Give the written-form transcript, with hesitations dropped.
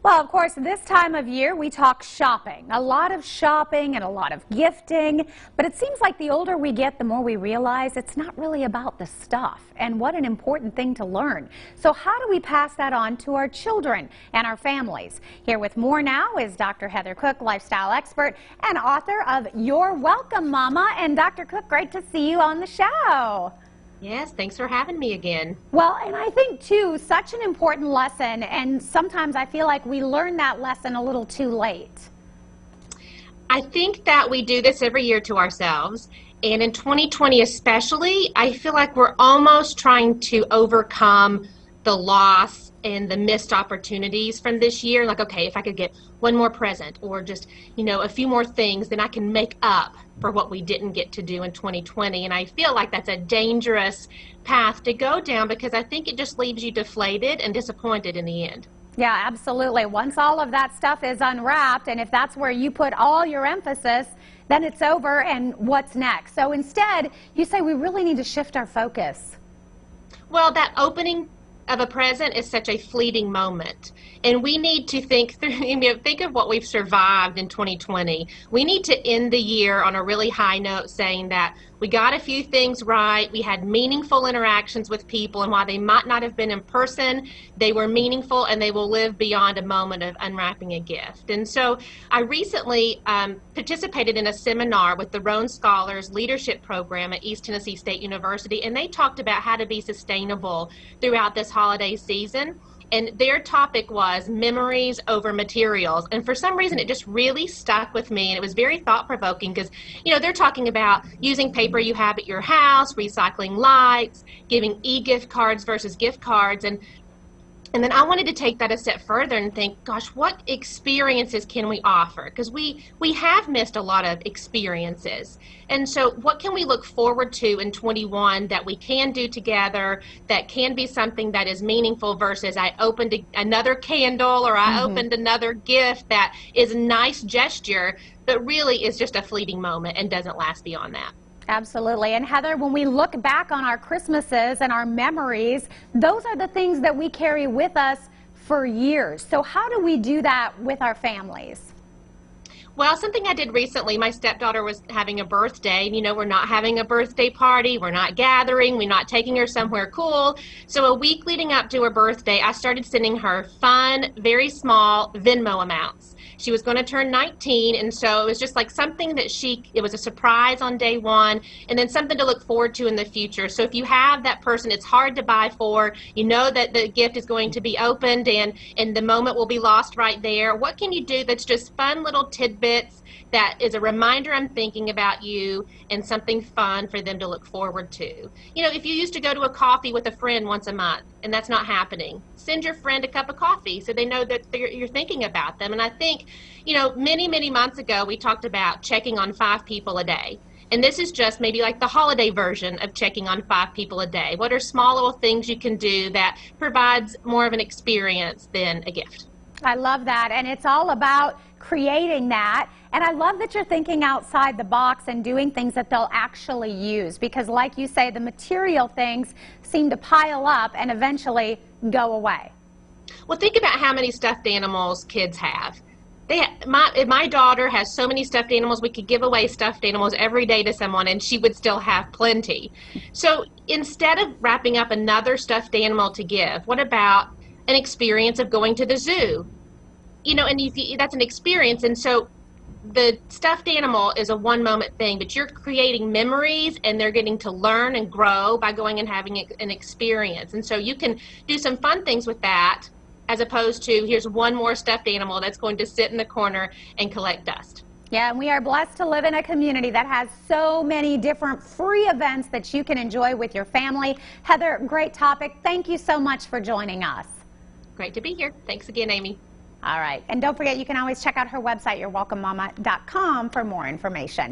Well, of course, this time of year we talk shopping. A lot of shopping and a lot of gifting. But it seems like the older we get, the more we realize it's not really about the stuff. And what an important thing to learn. So how do we pass that on to our children and our families? Here with more now is Dr. Heather Cook, lifestyle expert and author of You're Welcome, Mama. And Dr. Cook, great to see you on the show. Yes, thanks for having me again. Well, and I think, too, such an important lesson, and sometimes I feel like we learn that lesson a little too late. I think that we do this every year to ourselves, and in 2020 especially, I feel like we're almost trying to overcome the loss and the missed opportunities from this year. Like, okay, if I could get one more present or just, a few more things, then I can make up for what we didn't get to do in 2020. And I feel like that's a dangerous path to go down because I think it just leaves you deflated and disappointed in the end. Yeah, absolutely. Once all of that stuff is unwrapped, and if that's where you put all your emphasis, then it's over, and what's next? So instead, you say we really need to shift our focus. Well, that opening of a present is such a fleeting moment, and we need to think through, think of what we've survived in 2020. We need to end the year on a really high note, saying that we got a few things right, we had meaningful interactions with people, and while they might not have been in person, they were meaningful and they will live beyond a moment of unwrapping a gift. And so I recently participated in a seminar with the Roan Scholars Leadership Program at East Tennessee State University, and they talked about how to be sustainable throughout this holiday season. And their topic was memories over materials. And for some reason, it just really stuck with me. And it was very thought-provoking because, they're talking about using paper you have at your house, recycling lights, giving e-gift cards versus gift cards. And then I wanted to take that a step further and think, gosh, what experiences can we offer? Because we have missed a lot of experiences. And so what can we look forward to in 21 that we can do together that can be something that is meaningful versus I opened another candle or I opened another gift that is a nice gesture, but really is just a fleeting moment and doesn't last beyond that. Absolutely. And Heather, when we look back on our Christmases and our memories, those are the things that we carry with us for years. So how do we do that with our families? Well, something I did recently, my stepdaughter was having a birthday. We're not having a birthday party. We're not gathering. We're not taking her somewhere cool. So a week leading up to her birthday, I started sending her fun, very small Venmo amounts. She was going to turn 19, and so it was just like something that it was a surprise on day one, and then something to look forward to in the future. So if you have that person it's hard to buy for, that the gift is going to be opened and the moment will be lost right there, what can you do that's just fun little tidbits that is a reminder I'm thinking about you and something fun for them to look forward to? If you used to go to a coffee with a friend once a month and that's not happening, send your friend a cup of coffee so they know that you're thinking about them. And I think, many, many months ago we talked about checking on 5 people a day. And this is just maybe like the holiday version of checking on 5 people a day. What are small little things you can do that provides more of an experience than a gift? I love that, and it's all about creating that. And I love that you're thinking outside the box and doing things that they'll actually use, because like you say, the material things seem to pile up and eventually go away. Well, think about how many stuffed animals kids have. My daughter has so many stuffed animals, we could give away stuffed animals every day to someone and she would still have plenty. So instead of wrapping up another stuffed animal to give, what about an experience of going to the zoo? And that's an experience, and so the stuffed animal is a one-moment thing, but you're creating memories and they're getting to learn and grow by going and having an experience. And so you can do some fun things with that as opposed to here's one more stuffed animal that's going to sit in the corner and collect dust. Yeah, and we are blessed to live in a community that has so many different free events that you can enjoy with your family. Heather, great topic. Thank you so much for joining us. Great to be here. Thanks again, Amy. All right. And don't forget, you can always check out her website, yourwelcomemama.com, for more information.